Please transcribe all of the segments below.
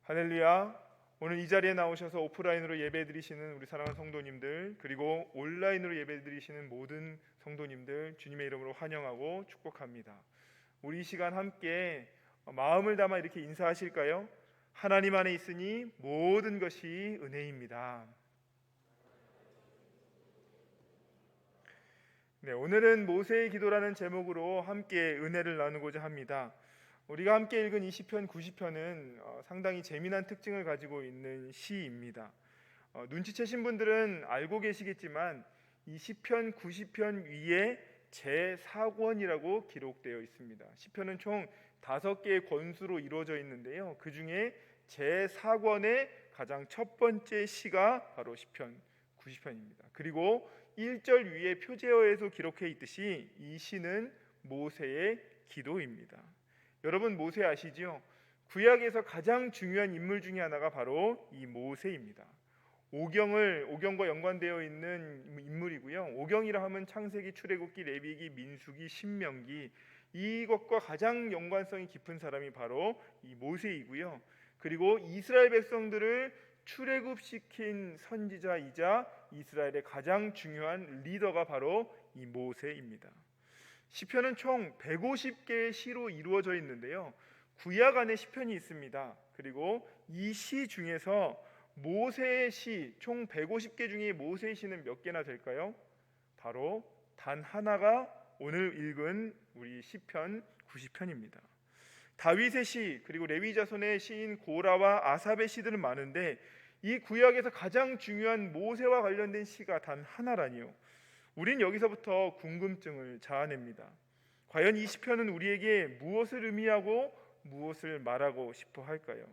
할렐루야. 오늘 이 자리에 나오셔서 오프라인으로 예배드리시는 우리 사랑하는 성도님들, 그리고 온라인으로 예배드리시는 모든 성도님들 주님의 이름으로 환영하고 축복합니다. 우리 이 시간 함께 마음을 담아 이렇게 인사하실까요? 하나님 안에 있으니 모든 것이 은혜입니다. 네, 오늘은 모세의 기도라는 제목으로 함께 은혜를 나누고자 합니다. 우리가 함께 읽은 이 시편 90편은 상당히 재미난 특징을 가지고 있는 시입니다. 눈치채신 분들은 알고 계시겠지만 이 시편 90편 위에 제4권이라고 기록되어 있습니다. 시편은 총 5개의 권수로 이루어져 있는데요. 그 중에 제4권의 가장 첫 번째 시가 바로 시편 90편입니다. 그리고 1절 위에 표제어에서 기록해 있듯이 이 시는 모세의 기도입니다. 여러분 모세 아시죠? 구약에서 가장 중요한 인물 중에 하나가 바로 이 모세입니다. 오경과 연관되어 있는 인물이고요. 오경이라 하면 창세기, 출애굽기, 레위기, 민수기, 신명기, 이것과 가장 연관성이 깊은 사람이 바로 이 모세이고요. 그리고 이스라엘 백성들을 출애굽시킨 선지자이자 이스라엘의 가장 중요한 리더가 바로 이 모세입니다. 시편은 총 150개의 시로 이루어져 있는데요. 구약 안에 시편이 있습니다. 그리고 이 시 중에서 모세의 시 총 150개 중에 모세의 시는 몇 개나 될까요? 바로 단 하나가 오늘 읽은 우리 시편 90편입니다. 다윗의 시 그리고 레위 자손의 시인 고라와 아삽의 시들은 많은데 이 구약에서 가장 중요한 모세와 관련된 시가 단 하나라니요. 우린 여기서부터 궁금증을 자아냅니다. 과연 이 시편은 우리에게 무엇을 의미하고 무엇을 말하고 싶어 할까요?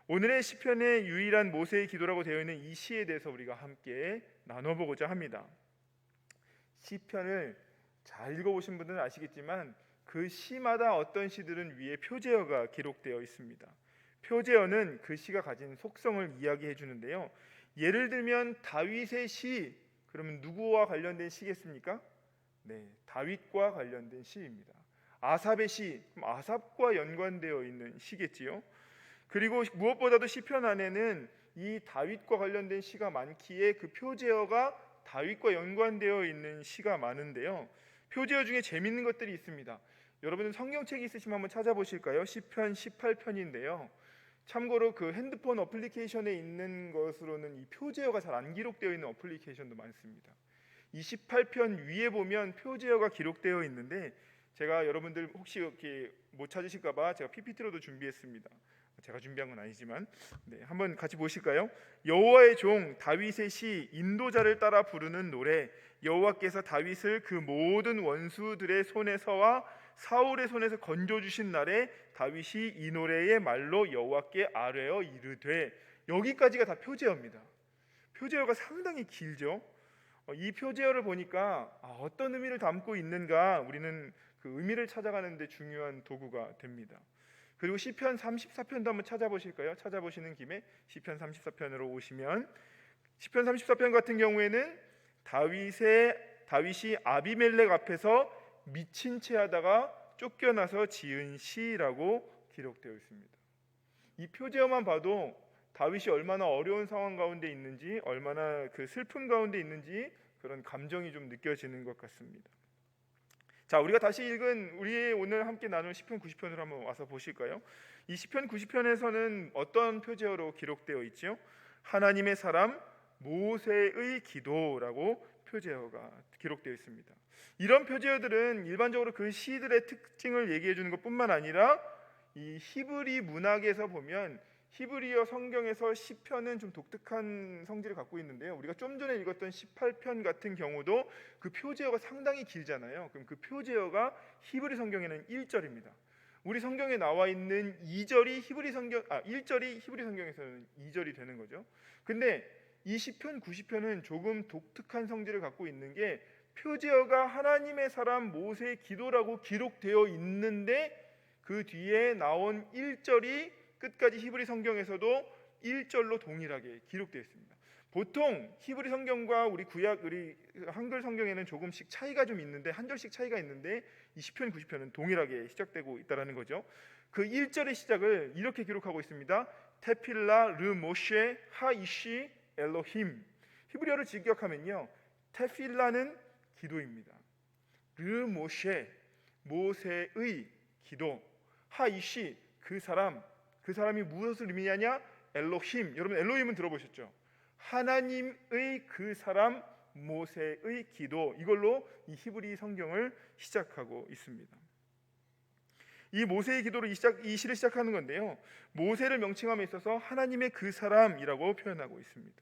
오늘의 시편의 유일한 모세의 기도라고 되어 있는 이 시에 대해서 우리가 함께 나눠보고자 합니다. 시편을 잘 읽어보신 분들은 아시겠지만 그 시마다 어떤 시들은 위에 표제어가 기록되어 있습니다. 표제어는 그 시가 가진 속성을 이야기해 주는데요. 예를 들면 다윗의 시, 그러면 누구와 관련된 시겠습니까? 네, 다윗과 관련된 시입니다. 아삽의 시, 아삽과 연관되어 있는 시겠지요. 그리고 무엇보다도 시편 안에는 이 다윗과 관련된 시가 많기에 그 표제어가 다윗과 연관되어 있는 시가 많은데요. 표제어 중에 재밌는 것들이 있습니다. 여러분은 성경책이 있으시면 한번 찾아보실까요? 시편 18편인데요. 참고로 그 핸드폰 어플리케이션에 있는 것으로는 이 표제어가 잘 안 기록되어 있는 어플리케이션도 많습니다. 이 18편 위에 보면 표제어가 기록되어 있는데 제가 여러분들 혹시 이렇게 못 찾으실까 봐 제가 PPT로도 준비했습니다. 제가 준비한 건 아니지만 한번 같이 보실까요? 여호와의 종 다윗의 시 인도자를 따라 부르는 노래. 여호와께서 다윗을 그 모든 원수들의 손에서와 사울의 손에서 건져주신 날에 다윗이 이 노래의 말로 여호와께 아뢰어 이르되. 여기까지가 다 표제어입니다. 표제어가 상당히 길죠. 이 표제어를 보니까 어떤 의미를 담고 있는가 우리는 그 의미를 찾아가는 데 중요한 도구가 됩니다. 그리고 시편 34편도 한번 찾아보실까요? 찾아보시는 김에 시편 34편으로 오시면 시편 34편 같은 경우에는 다윗이 아비멜렉 앞에서 미친 채 하다가 쫓겨나서 지은 시라고 기록되어 있습니다. 이 표제어만 봐도 다윗이 얼마나 어려운 상황 가운데 있는지, 얼마나 그 슬픔 가운데 있는지 그런 감정이 좀 느껴지는 것 같습니다. 자, 우리가 다시 읽은 우리의 오늘 함께 나눌 시편 90편으로 한번 와서 보실까요? 이 시편 90편에서는 어떤 표제어로 기록되어 있죠? 하나님의 사람 모세의 기도라고 표제어가 기록되어 있습니다. 이런 표제어들은 일반적으로 그 시들의 특징을 얘기해 주는 것뿐만 아니라 이 히브리 문학에서 보면 히브리어 성경에서 시편은 좀 독특한 성질을 갖고 있는데요. 우리가 좀 전에 읽었던 18편 같은 경우도 그 표제어가 상당히 길잖아요. 그럼 그 표제어가 히브리 성경에는 1절입니다. 우리 성경에 나와 있는 1절이 히브리 성경에서는 2절이 되는 거죠. 근데 이 시편 90편은 조금 독특한 성질을 갖고 있는 게 표제어가 하나님의 사람 모세의 기도라고 기록되어 있는데 그 뒤에 나온 1절이 끝까지 히브리 성경에서도 1절로 동일하게 기록되어 있습니다. 보통 히브리 성경과 우리 한글 성경에는 조금씩 차이가 좀 있는데 한 절씩 차이가 있는데 이 시편 90편은 동일하게 시작되고 있다라는 거죠. 그 1절의 시작을 이렇게 기록하고 있습니다. 테필라 르 모셰 하이시 엘로힘. 히브리어를 직역하면요, 테필라는 기도입니다. 르 모셰, 모세의 기도. 하이시, 그 사람이 무엇을 의미하냐? 엘로힘. 여러분 엘로힘은 들어보셨죠? 하나님의 그 사람 모세의 기도. 이걸로 이 히브리 성경을 시작하고 있습니다. 이 모세의 기도로 이 시를 시작하는 건데요, 모세를 명칭함에 있어서 하나님의 그 사람이라고 표현하고 있습니다.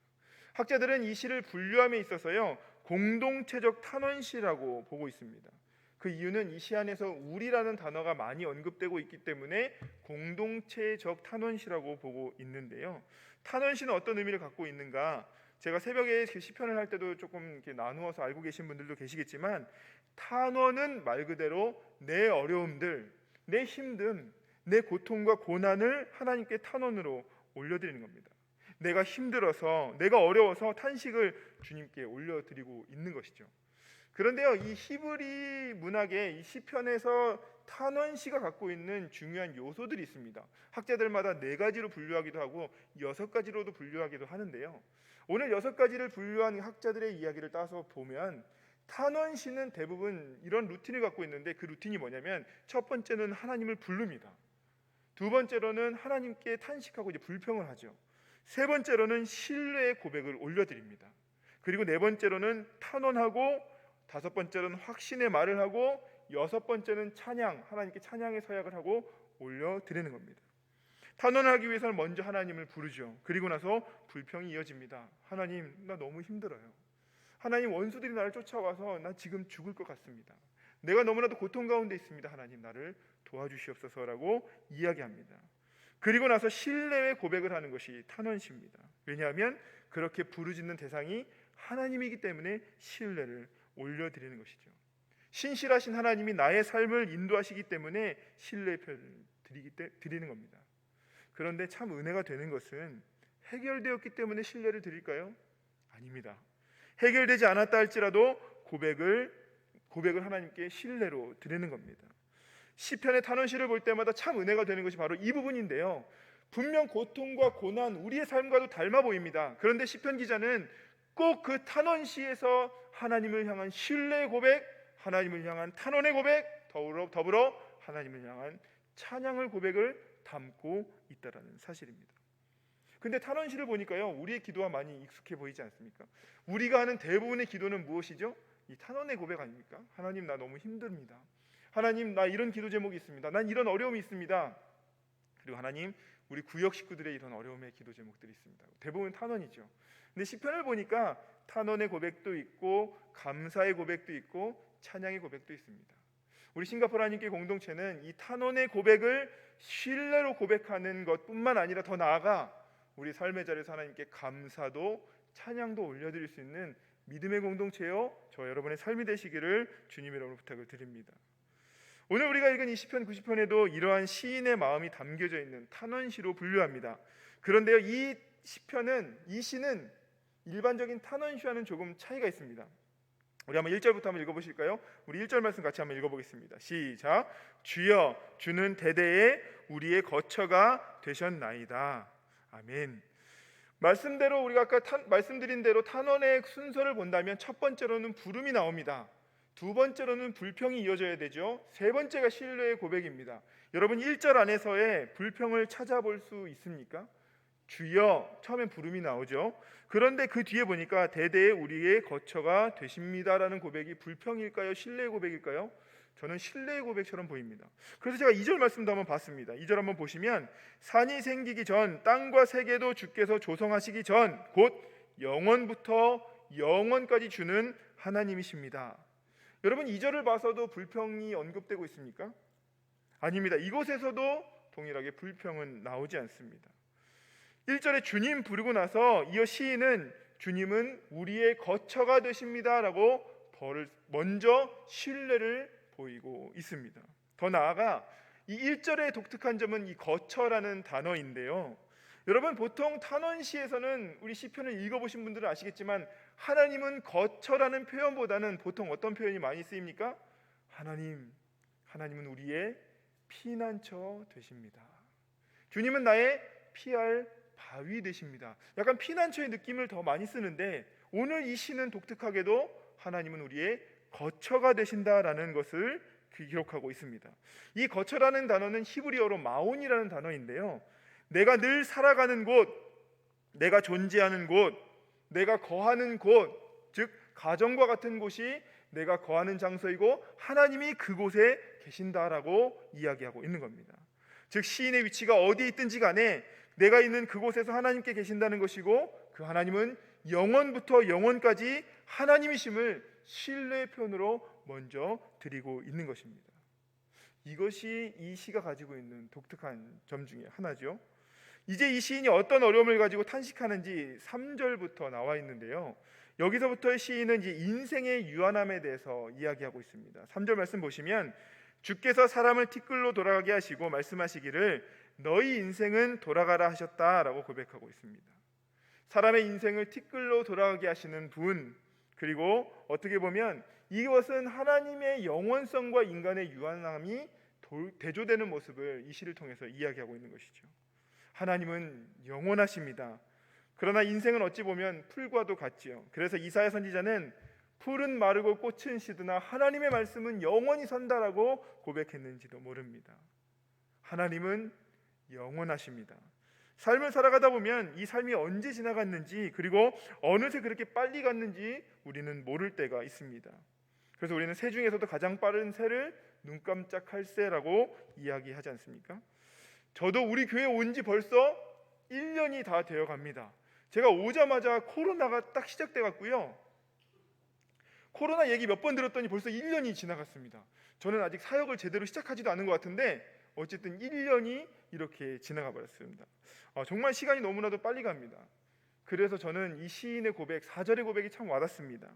학자들은 이 시를 분류함에 있어서요, 공동체적 탄원시라고 보고 있습니다. 그 이유는 이 시 안에서 우리라는 단어가 많이 언급되고 있기 때문에 공동체적 탄원시라고 보고 있는데요, 탄원시는 어떤 의미를 갖고 있는가? 제가 새벽에 시편을 할 때도 조금 이렇게 나누어서 알고 계신 분들도 계시겠지만, 탄원은 말 그대로 내 어려움들, 내 힘듦, 내 고통과 고난을 하나님께 탄원으로 올려드리는 겁니다. 내가 힘들어서, 내가 어려워서 탄식을 주님께 올려드리고 있는 것이죠. 그런데요, 이 히브리 문학의 이 시편에서 탄원시가 갖고 있는 중요한 요소들이 있습니다. 학자들마다 4가지로 분류하기도 하고 6가지로도 분류하기도 하는데요, 오늘 6가지를 분류한 학자들의 이야기를 따서 보면 탄원시는 대부분 이런 루틴을 갖고 있는데, 그 루틴이 뭐냐면, 첫 번째는 하나님을 부릅니다. 두 번째로는 하나님께 탄식하고 이제 불평을 하죠. 세 번째로는 신뢰의 고백을 올려드립니다. 그리고 네 번째로는 탄원하고, 다섯 번째로는 확신의 말을 하고, 여섯 번째는 찬양, 하나님께 찬양의 서약을 하고 올려드리는 겁니다. 탄원하기 위해서는 먼저 하나님을 부르죠. 그리고 나서 불평이 이어집니다. 하나님, 나 너무 힘들어요. 하나님, 원수들이 나를 쫓아와서 나 지금 죽을 것 같습니다. 내가 너무나도 고통 가운데 있습니다. 하나님, 나를 도와주시옵소서라고 이야기합니다. 그리고 나서 신뢰의 고백을 하는 것이 탄원시입니다. 왜냐하면 그렇게 부르짖는 대상이 하나님이기 때문에 신뢰를 올려드리는 것이죠. 신실하신 하나님이 나의 삶을 인도하시기 때문에 신뢰의 표현을 드리는 겁니다. 그런데 참 은혜가 되는 것은, 해결되었기 때문에 신뢰를 드릴까요? 아닙니다. 해결되지 않았다 할지라도 고백을 하나님께 신뢰로 드리는 겁니다. 시편의 탄원시를 볼 때마다 참 은혜가 되는 것이 바로 이 부분인데요, 분명 고통과 고난, 우리의 삶과도 닮아 보입니다. 그런데 시편 기자는 꼭 그 탄원시에서 하나님을 향한 신뢰의 고백, 하나님을 향한 탄원의 고백, 더불어 하나님을 향한 찬양의 고백을 담고 있다라는 사실입니다. 근데 탄원시를 보니까요, 우리의 기도와 많이 익숙해 보이지 않습니까? 우리가 하는 대부분의 기도는 무엇이죠? 이 탄원의 고백 아닙니까? 하나님, 나 너무 힘듭니다. 하나님, 나 이런 기도 제목이 있습니다. 난 이런 어려움이 있습니다. 그리고 하나님, 우리 구역 식구들의 이런 어려움의 기도 제목들이 있습니다. 대부분 탄원이죠. 근데 시편을 보니까 탄원의 고백도 있고, 감사의 고백도 있고, 찬양의 고백도 있습니다. 우리 싱가포르 하나님께 공동체는 이 탄원의 고백을 신뢰로 고백하는 것뿐만 아니라 더 나아가 우리 삶의 자리에서 하나님께 감사도 찬양도 올려드릴 수 있는 믿음의 공동체요, 저 여러분의 삶이 되시기를 주님의 이름으로 부탁을 드립니다. 오늘 우리가 읽은 이 시편 90편에도 이러한 시인의 마음이 담겨져 있는 탄원시로 분류합니다. 그런데요, 이 시는 일반적인 탄원시와는 조금 차이가 있습니다. 우리 한번 1절부터 한번 읽어보실까요? 우리 1절 말씀 같이 한번 읽어보겠습니다. 시작. 주여, 주는 대대에 우리의 거처가 되셨나이다. 아멘. 말씀대로 우리가 아까 말씀드린 대로 탄원의 순서를 본다면 첫 번째로는 부름이 나옵니다. 두 번째로는 불평이 이어져야 되죠. 세 번째가 신뢰의 고백입니다. 여러분 1절 안에서의 불평을 찾아볼 수 있습니까? 주여, 처음엔 부름이 나오죠. 그런데 그 뒤에 보니까 대대에 우리의 거처가 되십니다라는 고백이 불평일까요? 신뢰의 고백일까요? 저는 신뢰의 고백처럼 보입니다. 그래서 제가 2절 말씀도 한번 봤습니다. 2절 한번 보시면, 산이 생기기 전 땅과 세계도 주께서 조성하시기 전 곧 영원부터 영원까지 주는 하나님이십니다. 여러분 2절을 봐서도 불평이 언급되고 있습니까? 아닙니다. 이곳에서도 동일하게 불평은 나오지 않습니다. 1절에 주님 부르고 나서 이어 시인은 주님은 우리의 거처가 되십니다라고 먼저 신뢰를 보이고 있습니다. 더 나아가 이 1절의 독특한 점은 이 거처라는 단어인데요, 여러분 보통 탄원시에서는 우리 시편을 읽어보신 분들은 아시겠지만 하나님은 거처라는 표현보다는 보통 어떤 표현이 많이 쓰입니까? 하나님은 우리의 피난처 되십니다. 주님은 나의 피할 바위 되십니다. 약간 피난처의 느낌을 더 많이 쓰는데 오늘 이 시는 독특하게도 하나님은 우리의 거처가 되신다라는 것을 기록하고 있습니다. 이 거처라는 단어는 히브리어로 마온이라는 단어인데요, 내가 늘 살아가는 곳, 내가 존재하는 곳, 내가 거하는 곳, 즉 가정과 같은 곳이 내가 거하는 장소이고 하나님이 그곳에 계신다라고 이야기하고 있는 겁니다. 즉 시인의 위치가 어디에 있든지 간에 내가 있는 그곳에서 하나님께 계신다는 것이고, 그 하나님은 영원부터 영원까지 하나님이심을 신뢰의 표현으로 먼저 드리고 있는 것입니다. 이것이 이 시가 가지고 있는 독특한 점 중에 하나죠. 이제 이 시인이 어떤 어려움을 가지고 탄식하는지 3절부터 나와 있는데요, 여기서부터의 시인은 이제 인생의 유한함에 대해서 이야기하고 있습니다. 3절 말씀 보시면 주께서 사람을 티끌로 돌아가게 하시고 말씀하시기를 너희 인생은 돌아가라 하셨다라고 고백하고 있습니다. 사람의 인생을 티끌로 돌아가게 하시는 분, 그리고 어떻게 보면 이것은 하나님의 영원성과 인간의 유한함이 대조되는 모습을 이 시를 통해서 이야기하고 있는 것이죠. 하나님은 영원하십니다. 그러나 인생은 어찌 보면 풀과도 같지요. 그래서 이사야 선지자는 풀은 마르고 꽃은 시드나 하나님의 말씀은 영원히 선다라고 고백했는지도 모릅니다. 하나님은 영원하십니다. 삶을 살아가다 보면 이 삶이 언제 지나갔는지, 그리고 어느새 그렇게 빨리 갔는지 우리는 모를 때가 있습니다. 그래서 우리는 새 중에서도 가장 빠른 새를 눈 깜짝할 새라고 이야기하지 않습니까? 저도 우리 교회 온 지 벌써 1년이 다 되어 갑니다. 제가 오자마자 코로나가 딱 시작돼 갔고요, 코로나 얘기 몇 번 들었더니 벌써 1년이 지나갔습니다. 저는 아직 사역을 제대로 시작하지도 않은 것 같은데 어쨌든 1년이 이렇게 지나가 버렸습니다. 정말 시간이 너무나도 빨리 갑니다. 그래서 저는 이 시인의 고백, 4절의 고백이 참 와닿습니다.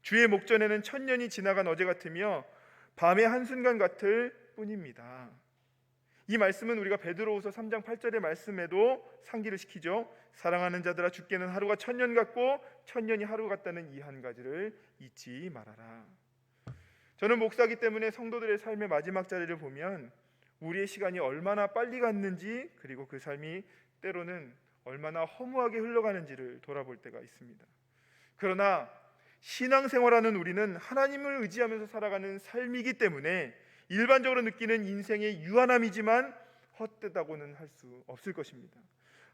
주의 목전에는 1000년이 지나간 어제 같으며 밤의 한순간 같을 뿐입니다. 이 말씀은 우리가 베드로후서 3장 8절의 말씀에도 상기를 시키죠. 사랑하는 자들아, 주께는 하루가 1000년 같고 1000년이 하루 같다는 이 한 가지를 잊지 말아라. 저는 목사이기 때문에 성도들의 삶의 마지막 자리를 보면 우리의 시간이 얼마나 빨리 갔는지, 그리고 그 삶이 때로는 얼마나 허무하게 흘러가는지를 돌아볼 때가 있습니다. 그러나 신앙생활하는 우리는 하나님을 의지하면서 살아가는 삶이기 때문에 일반적으로 느끼는 인생의 유한함이지만 헛되다고는 할 수 없을 것입니다.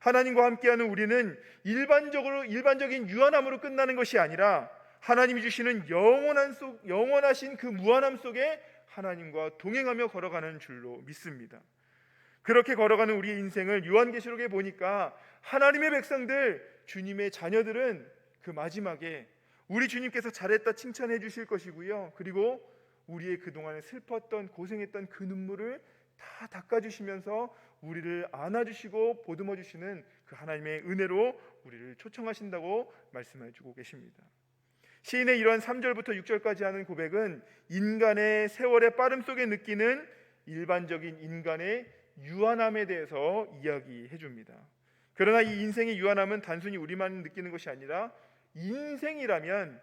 하나님과 함께하는 우리는 일반적인 유한함으로 끝나는 것이 아니라 하나님이 주시는 영원하신 그 무한함 속에 하나님과 동행하며 걸어가는 줄로 믿습니다. 그렇게 걸어가는 우리의 인생을 요한계시록에 보니까 하나님의 백성들, 주님의 자녀들은 그 마지막에 우리 주님께서 잘했다 칭찬해 주실 것이고요, 그리고 우리의 그동안에 슬펐던 고생했던 그 눈물을 다 닦아주시면서 우리를 안아주시고 보듬어주시는 그 하나님의 은혜로 우리를 초청하신다고 말씀해주고 계십니다. 시인의 이러한 3절부터 6절까지 하는 고백은 인간의 세월의 빠름 속에 느끼는 일반적인 인간의 유한함에 대해서 이야기해 줍니다. 그러나 이 인생의 유한함은 단순히 우리만 느끼는 것이 아니라 인간이라면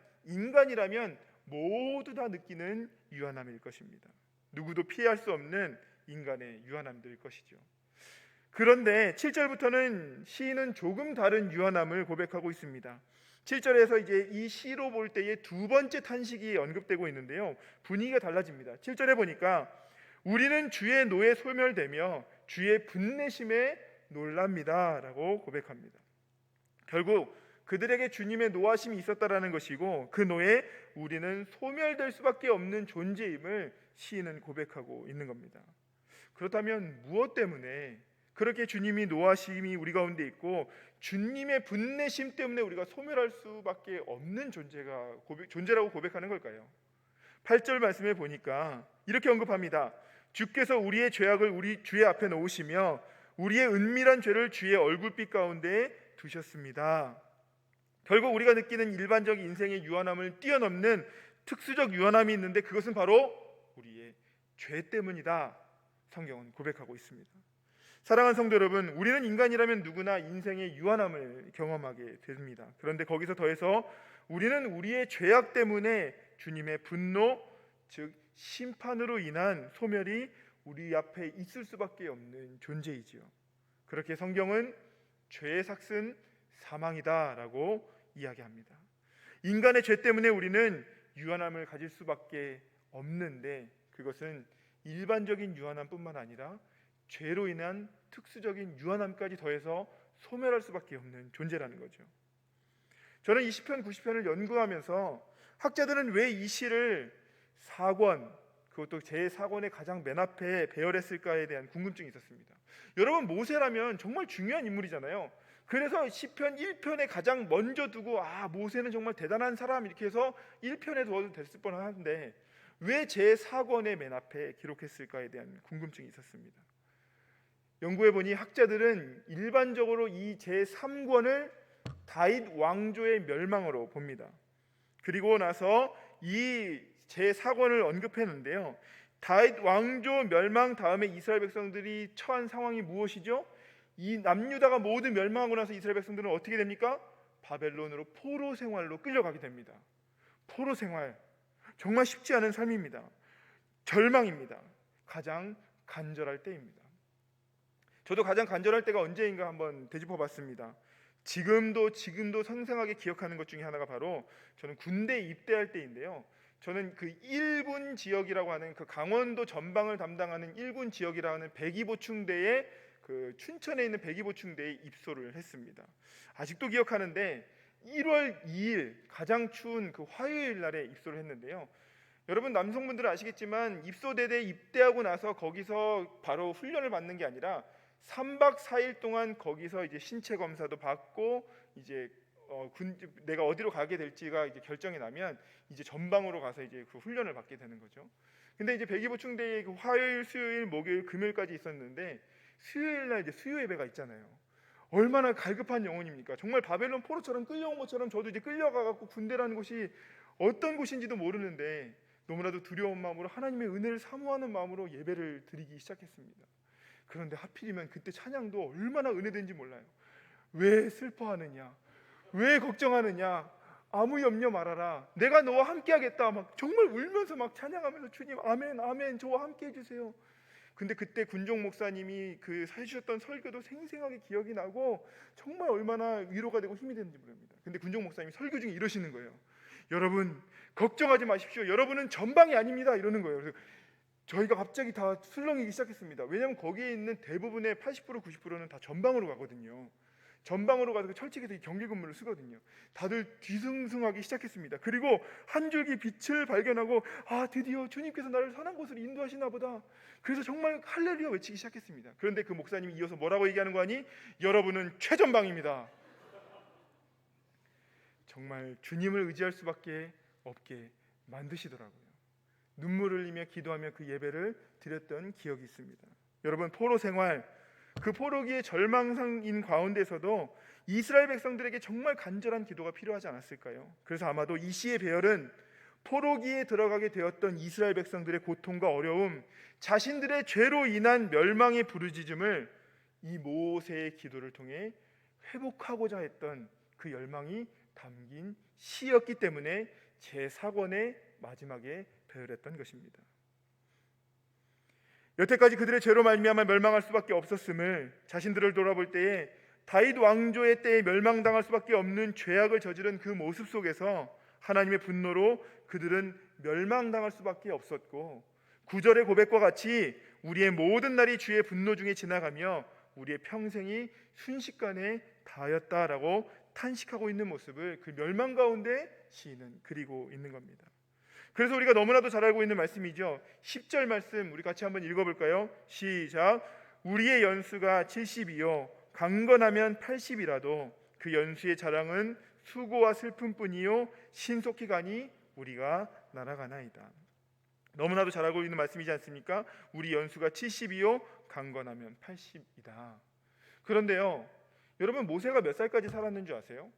모두 다 느끼는 유한함일 것입니다. 누구도 피할 수 없는 인간의 유한함들일 것이죠. 그런데 7절부터는 시인은 조금 다른 유한함을 고백하고 있습니다. 7절에서 이제 이 시로 볼 때의 두 번째 탄식이 언급되고 있는데요, 분위기가 달라집니다. 7절에 보니까 우리는 주의 노에 소멸되며 주의 분내심에 놀랍니다 라고 고백합니다. 결국 그들에게 주님의 노하심이 있었다라는 것이고, 그 노에 우리는 소멸될 수밖에 없는 존재임을 시인은 고백하고 있는 겁니다. 그렇다면 무엇 때문에 그렇게 주님이 노하심이 우리 가운데 있고 주님의 분내심 때문에 우리가 소멸할 수밖에 없는 존재라고 고백하는 걸까요? 8절 말씀에 보니까 이렇게 언급합니다. 주께서 우리의 죄악을 우리 주의 앞에 놓으시며 우리의 은밀한 죄를 주의 얼굴빛 가운데 두셨습니다. 결국 우리가 느끼는 일반적 인생의 유한함을 뛰어넘는 특수적 유한함이 있는데 그것은 바로 우리의 죄 때문이다, 성경은 고백하고 있습니다. 사랑하는 성도 여러분, 우리는 인간이라면 누구나 인생의 유한함을 경험하게 됩니다. 그런데 거기서 더해서 우리는 우리의 죄악 때문에 주님의 분노, 즉 심판으로 인한 소멸이 우리 앞에 있을 수밖에 없는 존재이지요. 그렇게 성경은 죄의 삭은 사망이다라고 이야기합니다. 인간의 죄 때문에 우리는 유한함을 가질 수밖에 없는데 그것은 일반적인 유한함뿐만 아니라 죄로 인한 특수적인 유한함까지 더해서 소멸할 수밖에 없는 존재라는 거죠. 저는 이 시편 90편을 연구하면서 학자들은 왜 이 시를 사권, 그것도 제4권의 가장 맨 앞에 배열했을까에 대한 궁금증이 있었습니다. 여러분, 모세라면 정말 중요한 인물이잖아요. 그래서 시편 1편에 가장 먼저 두고 모세는 정말 대단한 사람 이렇게 해서 1편에 두어도 됐을 뻔한데 왜 제4권의 맨 앞에 기록했을까에 대한 궁금증이 있었습니다. 연구해보니 학자들은 일반적으로 이 제3권을 다윗 왕조의 멸망으로 봅니다. 그리고 나서 이 제4권을 언급했는데요, 다윗 왕조 멸망 다음에 이스라엘 백성들이 처한 상황이 무엇이죠? 이 남유다가 모두 멸망하고 나서 이스라엘 백성들은 어떻게 됩니까? 바벨론으로 포로 생활로 끌려가게 됩니다. 포로 생활, 정말 쉽지 않은 삶입니다. 절망입니다. 가장 간절할 때입니다. 저도 가장 간절할 때가 언제인가 한번 되짚어봤습니다. 지금도 생생하게 기억하는 것 중에 하나가 바로 저는 군대에 입대할 때인데요, 저는 그 1군 지역이라고 하는 그 강원도 전방을 담당하는 1군 지역이라고 하는 백이보충대에 그 춘천에 있는 백이보충대에 입소를 했습니다. 아직도 기억하는데 1월 2일 가장 추운 그 화요일 날에 입소를 했는데요, 여러분 남성분들은 아시겠지만 입소대대에 입대하고 나서 거기서 바로 훈련을 받는 게 아니라 3박 4일 동안 거기서 이제 신체 검사도 받고 이제 내가 어디로 가게 될지가 이제 결정이 나면 이제 전방으로 가서 이제 그 훈련을 받게 되는 거죠. 근데 이제 백이보충대에 그 화요일, 수요일, 목요일, 금요일까지 있었는데 수요일 날 이제 수요 예배가 있잖아요. 얼마나 갈급한 영혼입니까? 정말 바벨론 포로처럼 끌려온 것처럼 저도 이제 끌려가 갖고 군대라는 곳이 어떤 곳인지도 모르는데 너무나도 두려운 마음으로 하나님의 은혜를 사모하는 마음으로 예배를 드리기 시작했습니다. 그런데 하필이면 그때 찬양도 얼마나 은혜된지 몰라요. 왜 슬퍼하느냐? 왜 걱정하느냐? 아무 염려 말아라. 내가 너와 함께하겠다. 막 정말 울면서 막 찬양하면서 주님 아멘 아멘 저와 함께 해주세요. 근데 그때 군종 목사님이 그 해주셨던 설교도 생생하게 기억이 나고 정말 얼마나 위로가 되고 힘이 되는지 모릅니다. 근데 군종 목사님이 설교 중에 이러시는 거예요. 여러분 걱정하지 마십시오. 여러분은 전방이 아닙니다. 이러는 거예요. 그래서 저희가 갑자기 다 술렁이기 시작했습니다. 왜냐하면 거기에 있는 대부분의 80% 90%는 다 전방으로 가거든요. 전방으로 가서 철책에서 경계 근무를 쓰거든요. 다들 뒤숭숭하기 시작했습니다. 그리고 한 줄기 빛을 발견하고 드디어 주님께서 나를 선한 곳으로 인도하시나 보다. 그래서 정말 할렐루야 외치기 시작했습니다. 그런데 그 목사님이 이어서 뭐라고 얘기하는 거 아니? 여러분은 최전방입니다. 정말 주님을 의지할 수밖에 없게 만드시더라고요. 눈물을 흘리며 기도하며 그 예배를 드렸던 기억이 있습니다. 여러분 포로 생활, 그 포로기의 절망상인 가운데서도 이스라엘 백성들에게 정말 간절한 기도가 필요하지 않았을까요? 그래서 아마도 이 시의 배열은 포로기에 들어가게 되었던 이스라엘 백성들의 고통과 어려움, 자신들의 죄로 인한 멸망의 부르짖음을 이 모세의 기도를 통해 회복하고자 했던 그 열망이 담긴 시였기 때문에 제4권의 마지막에 배열했던 것입니다. 여태까지 그들의 죄로 말미암아 멸망할 수밖에 없었음을 자신들을 돌아볼 때에 다윗 왕조의 때에 멸망당할 수밖에 없는 죄악을 저지른 그 모습 속에서 하나님의 분노로 그들은 멸망당할 수밖에 없었고 9절의 고백과 같이 우리의 모든 날이 주의 분노 중에 지나가며 우리의 평생이 순식간에 다하였다라고 탄식하고 있는 모습을 그 멸망 가운데 시인은 그리고 있는 겁니다. 그래서 우리가 너무나도 잘 알고 있는 말씀이죠. 10절 말씀 우리 같이 한번 읽어볼까요? 시작. 우리의 연수가 70이요 강건하면 80이라도 그 연수의 자랑은 수고와 슬픔뿐이요 신속히 가니 우리가 날아가나이다. 너무나도 잘 알고 있는 말씀이지 않습니까? 우리 연수가 70이요 강건하면 80이다. 그런데요, 여러분 모세가 몇 살까지 살았는 줄 아세요?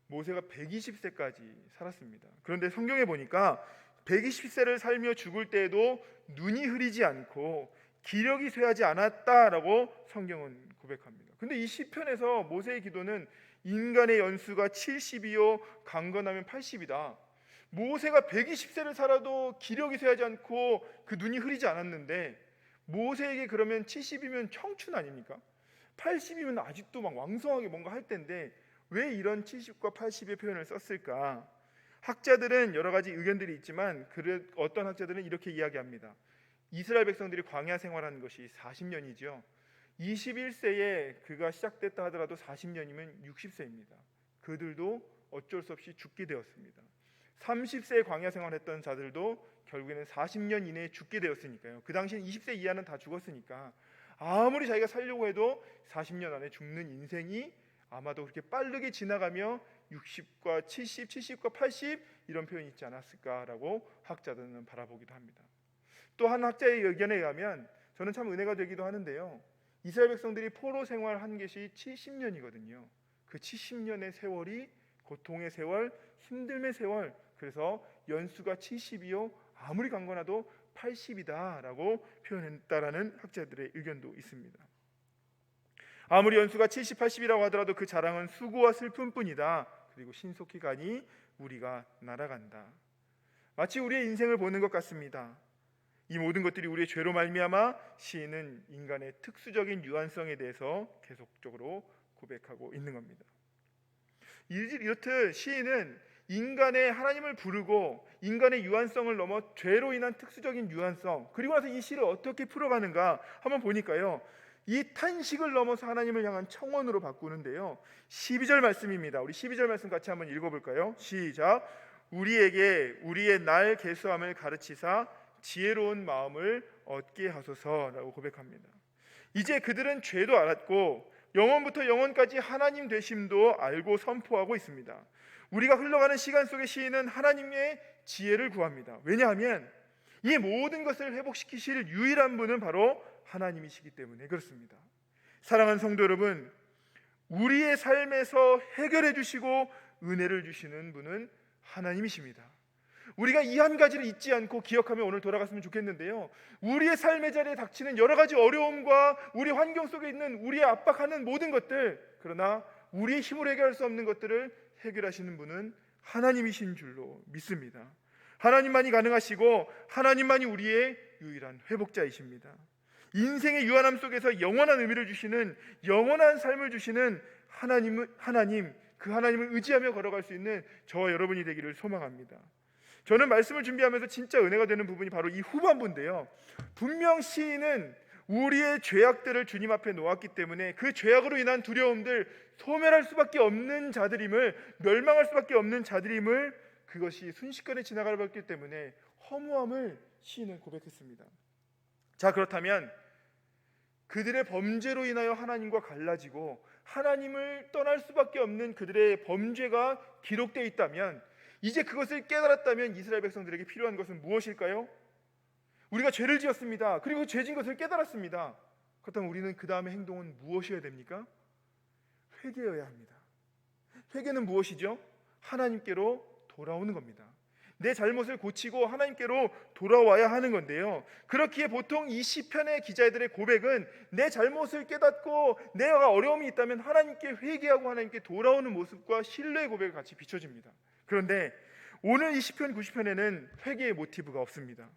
모세가 120세까지 살았습니다. 그런데 성경에 보니까 120세를 살며 죽을 때에도 눈이 흐리지 않고 기력이 쇠하지 않았다라고 성경은 고백합니다. 근데 이 시편에서 모세의 기도는 인간의 연수가 70이요 강건하면 80이다. 모세가 120세를 살아도 기력이 쇠하지 않고 그 눈이 흐리지 않았는데 모세에게 그러면 70이면 청춘 아닙니까? 80이면 아직도 막 왕성하게 뭔가 할 텐데 왜 이런 70과 80의 표현을 썼을까? 학자들은 여러 가지 의견들이 있지만 어떤 학자들은 이렇게 이야기합니다. 이스라엘 백성들이 광야 생활하는 것이 40년이죠. 21세에 그가 시작됐다 하더라도 40년이면 60세입니다. 그들도 어쩔 수 없이 죽게 되었습니다. 30세에 광야 생활했던 자들도 결국에는 40년 이내에 죽게 되었으니까요. 그 당시엔 20세 이하는 다 죽었으니까 아무리 자기가 살려고 해도 40년 안에 죽는 인생이 아마도 그렇게 빠르게 지나가며 60과 70, 70과 80 이런 표현이 있지 않았을까라고 학자들은 바라보기도 합니다. 또 한 학자의 의견에 의하면 저는 참 은혜가 되기도 하는데요. 이스라엘 백성들이 포로 생활한 것이 70년이거든요. 그 70년의 세월이 고통의 세월, 힘듦의 세월, 그래서 연수가 70이요 아무리 강건하도 80이다라고 표현했다라는 학자들의 의견도 있습니다. 아무리 연수가 70, 80이라고 하더라도 그 자랑은 수고와 슬픔뿐이다. 그리고 신속히 가니 우리가 날아간다. 마치 우리의 인생을 보는 것 같습니다. 이 모든 것들이 우리의 죄로 말미암아 시인은 인간의 특수적인 유한성에 대해서 계속적으로 고백하고 있는 겁니다. 이렇듯 시인은 인간의 하나님을 부르고 인간의 유한성을 넘어 죄로 인한 특수적인 유한성, 그리고 나서 이 시를 어떻게 풀어가는가 한번 보니까요, 이 탄식을 넘어서 하나님을 향한 청원으로 바꾸는데요. 12절 말씀입니다. 우리 12절 말씀 같이 한번 읽어볼까요? 시작. 우리에게 우리의 날 계수함을 가르치사 지혜로운 마음을 얻게 하소서라고 고백합니다. 이제 그들은 죄도 알았고 영원부터 영원까지 하나님 되심도 알고 선포하고 있습니다. 우리가 흘러가는 시간 속에 시인은 하나님의 지혜를 구합니다. 왜냐하면 이 모든 것을 회복시키실 유일한 분은 바로 하나님이시기 때문에 그렇습니다. 사랑하는 성도 여러분, 우리의 삶에서 해결해 주시고 은혜를 주시는 분은 하나님이십니다. 우리가 이 한 가지를 잊지 않고 기억하며 오늘 돌아갔으면 좋겠는데요, 우리의 삶의 자리에 닥치는 여러 가지 어려움과 우리 환경 속에 있는 우리의 압박하는 모든 것들, 그러나 우리의 힘으로 해결할 수 없는 것들을 해결하시는 분은 하나님이신 줄로 믿습니다. 하나님만이 가능하시고 하나님만이 우리의 유일한 회복자이십니다. 인생의 유한함 속에서 영원한 의미를 주시는, 영원한 삶을 주시는 하나님, 그 하나님을 의지하며 걸어갈 수 있는 저와 여러분이 되기를 소망합니다. 저는 말씀을 준비하면서 진짜 은혜가 되는 부분이 바로 이 후반부인데요, 분명 시인은 우리의 죄악들을 주님 앞에 놓았기 때문에 그 죄악으로 인한 두려움들, 소멸할 수밖에 없는 자들임을, 멸망할 수밖에 없는 자들임을, 그것이 순식간에 지나가버렸기 때문에 허무함을 시인은 고백했습니다. 자, 그렇다면 그들의 범죄로 인하여 하나님과 갈라지고 하나님을 떠날 수밖에 없는 그들의 범죄가 기록되어 있다면, 이제 그것을 깨달았다면 이스라엘 백성들에게 필요한 것은 무엇일까요? 우리가 죄를 지었습니다. 그리고 죄진 것을 깨달았습니다. 그렇다면 우리는 그 다음의 행동은 무엇이어야 됩니까? 회개여야 합니다. 회개는 무엇이죠? 하나님께로 돌아오는 겁니다. 내 잘못을 고치고 하나님께로 돌아와야 하는 건데요, 그렇기에 보통 이 시편의 기자들의 고백은 내 잘못을 깨닫고 내가 어려움이 있다면 하나님께 회개하고 하나님께 돌아오는 모습과 신뢰의 고백을 같이 비춰집니다. 그런데 오늘 이 시편 90편에는 회개의 모티브가 없습니다.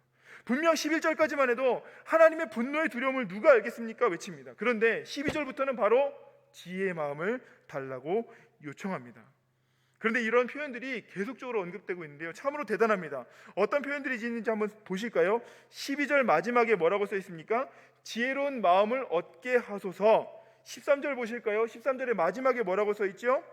분명 11절까지만 해도 하나님의 분노의 두려움을 누가 알겠습니까? 외칩니다. 그런데 12절부터는 바로 지혜의 마음을 달라고 요청합니다. 그런데 이런 표현들이 계속적으로 언급되고 있는데요, 참으로 대단합니다. 어떤 표현들이 있는지 한번 보실까요? 12절 마지막에 뭐라고 써 있습니까? 지혜로운 마음을 얻게 하소서. 13절 보실까요? 13절의 마지막에 뭐라고 써 있죠?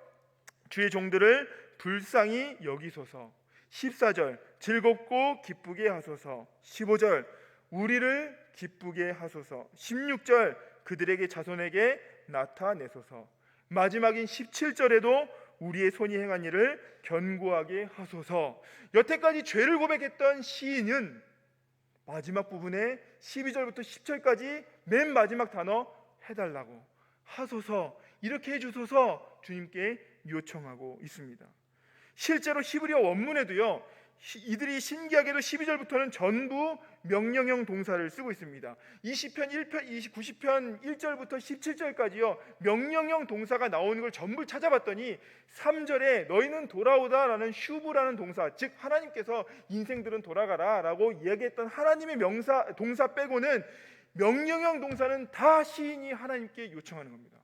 주의 종들을 불쌍히 여기소서. 14절 즐겁고 기쁘게 하소서. 15절 우리를 기쁘게 하소서. 16절 그들에게 자손에게 나타내소서. 마지막인 17절에도 우리의 손이 행한 일을 견고하게 하소서. 여태까지 죄를 고백했던 시인은 마지막 부분에 12절부터 10절까지 맨 마지막 단어 해달라고, 하소서, 이렇게 해주소서 주님께 요청하고 있습니다. 실제로 히브리어 원문에도요, 이들이 신기하게도 12절부터는 전부 명령형 동사를 쓰고 있습니다. 90편 1절부터 17절까지요 명령형 동사가 나오는 걸 전부 찾아봤더니 3절에 너희는 돌아오다라는 슈브라는 동사, 즉 하나님께서 인생들은 돌아가라 라고 이야기했던 하나님의 동사 빼고는 명령형 동사는 다 시인이 하나님께 요청하는 겁니다.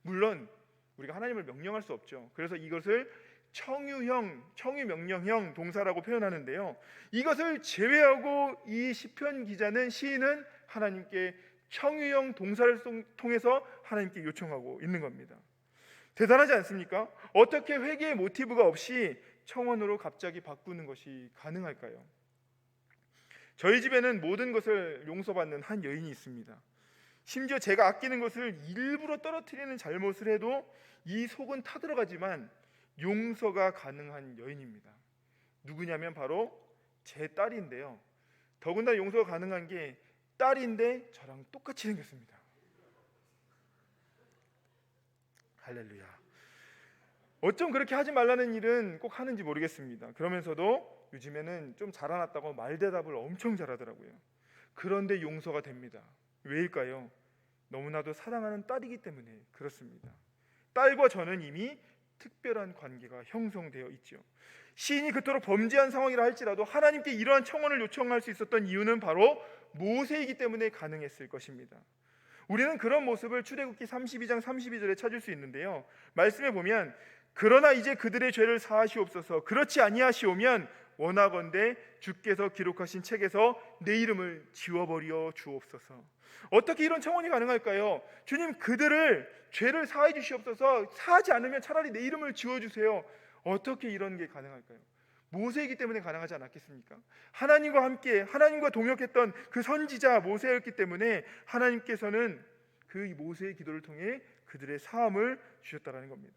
물론 우리가 하나님을 명령할 수 없죠. 그래서 이것을 청유 명령형 동사라고 표현하는데요. 이것을 제외하고 이 시편 기자는 시인은 하나님께 청유형 동사를 통해서 하나님께 요청하고 있는 겁니다. 대단하지 않습니까? 어떻게 회개의 모티브가 없이 청원으로 갑자기 바꾸는 것이 가능할까요? 저희 집에는 모든 것을 용서받는 한 여인이 있습니다. 심지어 제가 아끼는 것을 일부러 떨어뜨리는 잘못을 해도 이 속은 타들어가지만 용서가 가능한 여인입니다. 누구냐면 바로 제 딸인데요. 더군다나 용서가 가능한 게 딸인데 저랑 똑같이 생겼습니다. 할렐루야. 어쩜 그렇게 하지 말라는 일은 꼭 하는지 모르겠습니다. 그러면서도 요즘에는 좀 자라났다고 말대답을 엄청 잘하더라고요. 그런데 용서가 됩니다. 왜일까요? 너무나도 사랑하는 딸이기 때문에 그렇습니다. 딸과 저는 이미 특별한 관계가 형성되어 있죠. 시인이 그토록 범죄한 상황이라 할지라도 하나님께 이러한 청원을 요청할 수 있었던 이유는 바로 모세이기 때문에 가능했을 것입니다. 우리는 그런 모습을 출애굽기 32장 32절에 찾을 수 있는데요. 말씀에 보면 그러나 이제 그들의 죄를 사하시옵소서 그렇지 아니하시오면 원하건대 주께서 기록하신 책에서 내 이름을 지워버려 주옵소서. 어떻게 이런 청원이 가능할까요? 주님, 그들을 죄를 사해 주시옵소서. 사하지 않으면 차라리 내 이름을 지워주세요. 어떻게 이런 게 가능할까요? 모세이기 때문에 가능하지 않았겠습니까? 하나님과 함께 하나님과 동역했던 그 선지자 모세였기 때문에 하나님께서는 그 모세의 기도를 통해 그들의 사함을 주셨다는 겁니다.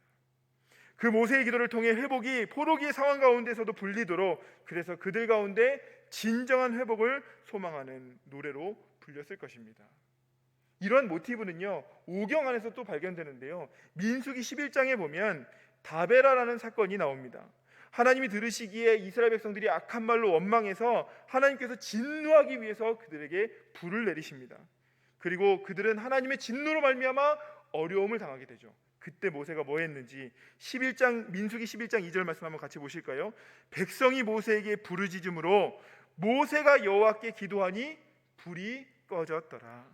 그 모세의 기도를 통해 회복이 포로기의 상황 가운데서도 불리도록, 그래서 그들 가운데 진정한 회복을 소망하는 노래로 불렸을 것입니다. 이런 모티브는요 오경 안에서 또 발견되는데요. 민수기 11장에 보면 다베라라는 사건이 나옵니다. 하나님이 들으시기에 이스라엘 백성들이 악한 말로 원망해서 하나님께서 진노하기 위해서 그들에게 불을 내리십니다. 그리고 그들은 하나님의 진노로 말미암아 어려움을 당하게 되죠. 그때 모세가 뭐 했는지 민수기 11장 2절 말씀 한번 같이 보실까요? 백성이 모세에게 부르짖음으로 모세가 여호와께 기도하니 불이 꺼졌더라.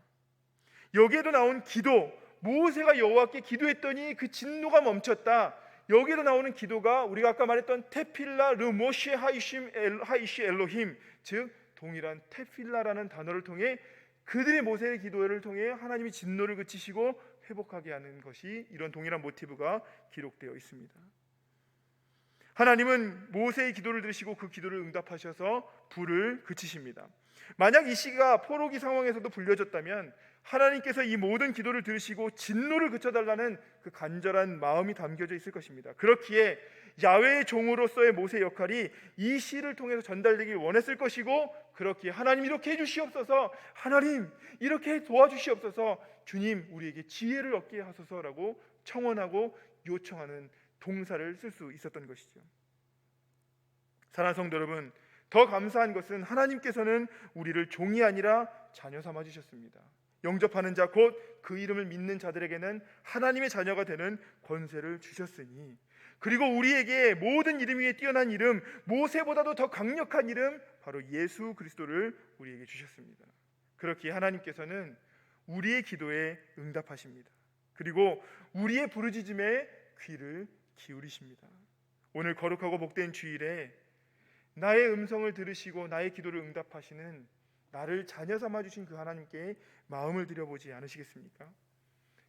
여기에도 나온 기도, 모세가 여호와께 기도했더니 그 진노가 멈췄다. 여기에도 나오는 기도가 우리가 아까 말했던 테필라 르모시 하이시 엘로힘, 즉 동일한 테필라라는 단어를 통해 그들의 모세의 기도를 통해 하나님이 진노를 그치시고 회복하게 하는 것이, 이런 동일한 모티브가 기록되어 있습니다. 하나님은 모세의 기도를 들으시고 그 기도를 응답하셔서 불을 그치십니다. 만약 이 시가 포로기 상황에서도 불려졌다면 하나님께서 이 모든 기도를 들으시고 진노를 그쳐달라는 그 간절한 마음이 담겨져 있을 것입니다. 그렇기에 야훼의 종으로서의 모세의 역할이 이 시를 통해서 전달되길 원했을 것이고, 그렇기에 하나님 이렇게 해주시옵소서, 하나님 이렇게 도와주시옵소서, 주님 우리에게 지혜를 얻게 하소서라고 청원하고 요청하는 동사를 쓸 수 있었던 것이죠. 사랑하는 성도 여러분, 더 감사한 것은 하나님께서는 우리를 종이 아니라 자녀 삼아 주셨습니다. 영접하는 자 곧 그 이름을 믿는 자들에게는 하나님의 자녀가 되는 권세를 주셨으니, 그리고 우리에게 모든 이름 위에 뛰어난 이름, 모세보다도 더 강력한 이름, 바로 예수 그리스도를 우리에게 주셨습니다. 그렇기에 하나님께서는 우리의 기도에 응답하십니다. 그리고 우리의 부르짖음에 귀를 기울이십니다. 오늘 거룩하고 복된 주일에 나의 음성을 들으시고 나의 기도를 응답하시는 나를 자녀 삼아 주신 그 하나님께 마음을 들여보지 않으시겠습니까?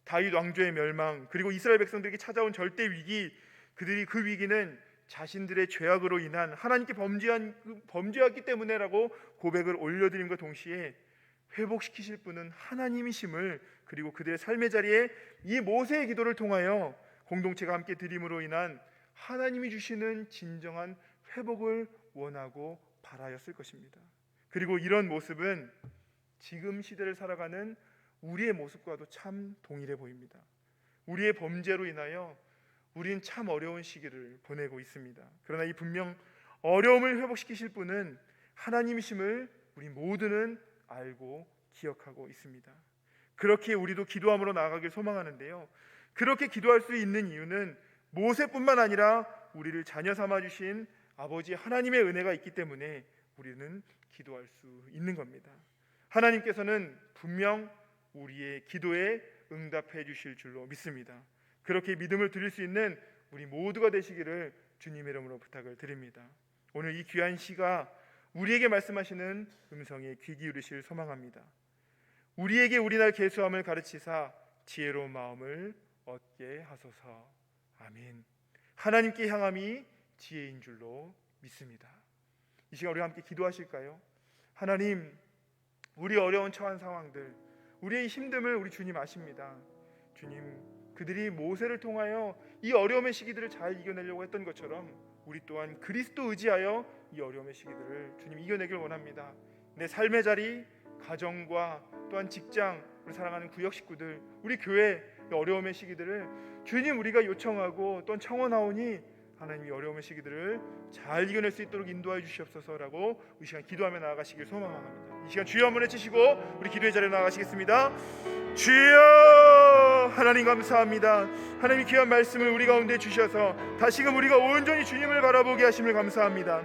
다윗 왕조의 멸망, 그리고 이스라엘 백성들에게 찾아온 절대 위기, 그들이 그 위기는 자신들의 죄악으로 인한 하나님께 범죄했기 때문에라고 고백을 올려드림과 동시에 회복시키실 분은 하나님이심을, 그리고 그들의 삶의 자리에 이 모세의 기도를 통하여 공동체가 함께 드림으로 인한 하나님이 주시는 진정한 회복을 원하고 바라였을 것입니다. 그리고 이런 모습은 지금 시대를 살아가는 우리의 모습과도 참 동일해 보입니다. 우리의 범죄로 인하여 우린 참 어려운 시기를 보내고 있습니다. 그러나 이 분명 어려움을 회복시키실 분은 하나님이심을 우리 모두는 알고 기억하고 있습니다. 그렇게 우리도 기도함으로 나아가길 소망하는데요, 그렇게 기도할 수 있는 이유는 모세뿐만 아니라 우리를 자녀 삼아 주신 아버지 하나님의 은혜가 있기 때문에 우리는 기도할 수 있는 겁니다. 하나님께서는 분명 우리의 기도에 응답해 주실 줄로 믿습니다. 그렇게 믿음을 드릴 수 있는 우리 모두가 되시기를 주님의 이름으로 부탁을 드립니다. 오늘 이 귀한 시가 우리에게 말씀하시는 음성에 귀 기울이실 소망합니다. 우리에게 우리날 계수함을 가르치사 지혜로운 마음을 얻게 하소서. 아멘. 하나님께 향함이 지혜인 줄로 믿습니다. 이 시간 우리 함께 기도하실까요? 하나님, 우리 어려운 처한 상황들, 우리의 힘듦을 우리 주님 아십니다. 주님, 그들이 모세를 통하여 이 어려움의 시기들을 잘 이겨내려고 했던 것처럼 우리 또한 그리스도 의지하여 이 어려움의 시기들을 주님 이겨내길 원합니다. 내 삶의 자리, 가정과 또한 직장, 우리 사랑하는 구역 식구들, 우리 교회 어려움의 시기들을 주님 우리가 요청하고 또한 청원하오니 하나님이 어려움의 시기들을 잘 이겨낼 수 있도록 인도하여 주시옵소서라고 이 시간 기도하며 나아가시길 소망합니다. 이 시간 주여 한번 외치시고 우리 기도의 자리에 나아가시겠습니다. 주여, 하나님 감사합니다. 하나님이 귀한 말씀을 우리 가운데 주셔서 다시금 우리가 온전히 주님을 바라보게 하심을 감사합니다.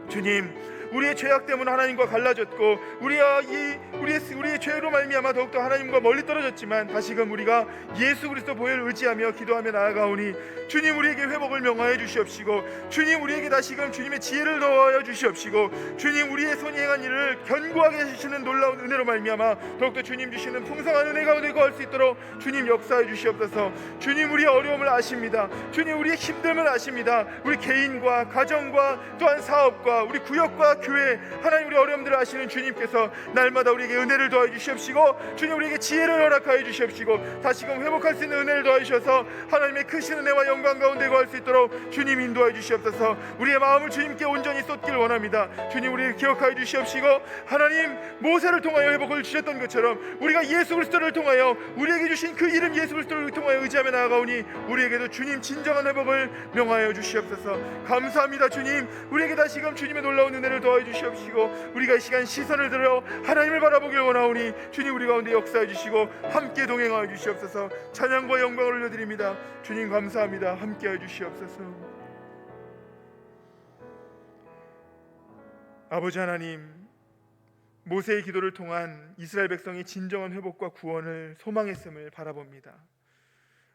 주님, 우리의 죄악 때문에 하나님과 갈라졌고 우리의 죄로 말미암아 더욱더 하나님과 멀리 떨어졌지만 다시금 우리가 예수 그리스도 보혈을 의지하며 기도하며 나아가오니 주님 우리에게 회복을 명하여 주시옵시고 주님 우리에게 다시금 주님의 지혜를 더하여 주시옵시고 주님 우리의 손이 행한 일을 견고하게 해주시는 놀라운 은혜로 말미암아 더욱더 주님 주시는 풍성한 은혜 가운데 거할 수 있도록 주님 역사해 주시옵소서. 주님 우리의 어려움을 아십니다. 주님 우리의 힘듦을 아십니다. 우리 개인과 가정과 또한 사업과 우리 구역과 교회, 하나님 우리 어려움들을 아시는 주님께서 날마다 우리에게 은혜를 더하여 주시옵시고 주님 우리에게 지혜를 허락하여 주시옵시고 다시금 회복할 수 있는 은혜를 더하여 주셔서 하나님의 크신 은혜와 영광 가운데 거할 수 있도록 주님 인도하여 주시옵소서. 우리의 마음을 주님께 온전히 쏟길 원합니다. 주님 우리를 기억하여 주시옵시고 하나님 모세를 통하여 회복을 주셨던 것처럼 우리가 예수 그리스도를 통하여 우리에게 주신 그 이름 예수 그리스도를 통하여 의지하며 나아가오니 우리에게도 주님 진정한 회복을 명하여 주시옵소서. 감사합니다. 주님 우리에게 다시금 주님의 놀라운 은혜를 더하여 주시옵시고 우리가 이 시간 시선을 들어 하나님을 바라보길 원하오니 주님 우리 가운데 역사해 주시고 함께 동행하여 주시옵소서. 찬양과 영광을 올려드립니다. 주님 감사합니다. 함께하여 주시옵소서. 아버지 하나님, 모세의 기도를 통한 이스라엘 백성의 진정한 회복과 구원을 소망했음을 바라봅니다.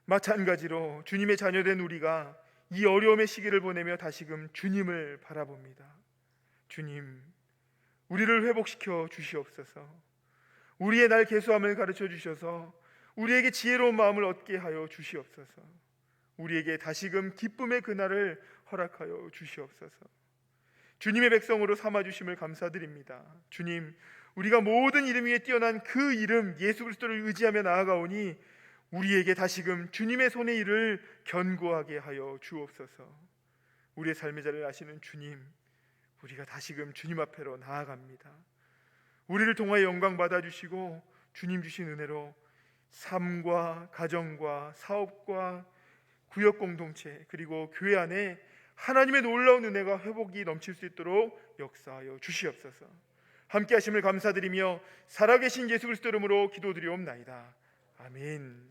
마찬가지로 주님의 자녀된 우리가 이 어려움의 시기를 보내며 다시금 주님을 바라봅니다. 주님, 우리를 회복시켜 주시옵소서. 우리의 날 계수함을 가르쳐 주셔서 우리에게 지혜로운 마음을 얻게 하여 주시옵소서. 우리에게 다시금 기쁨의 그날을 허락하여 주시옵소서. 주님의 백성으로 삼아주심을 감사드립니다. 주님, 우리가 모든 이름 위에 뛰어난 그 이름 예수 그리스도를 의지하며 나아가오니 우리에게 다시금 주님의 손의 일을 견고하게 하여 주옵소서. 우리의 삶의 자리를 아시는 주님, 우리가 다시금 주님 앞에로 나아갑니다. 우리를 통하여 영광 받아주시고 주님 주신 은혜로 삶과 가정과 사업과 구역 공동체 그리고 교회 안에 하나님의 놀라운 은혜가 회복이 넘칠 수 있도록 역사하여 주시옵소서. 함께 하심을 감사드리며 살아계신 예수 그리스도 이름으로 기도드리옵나이다. 아멘.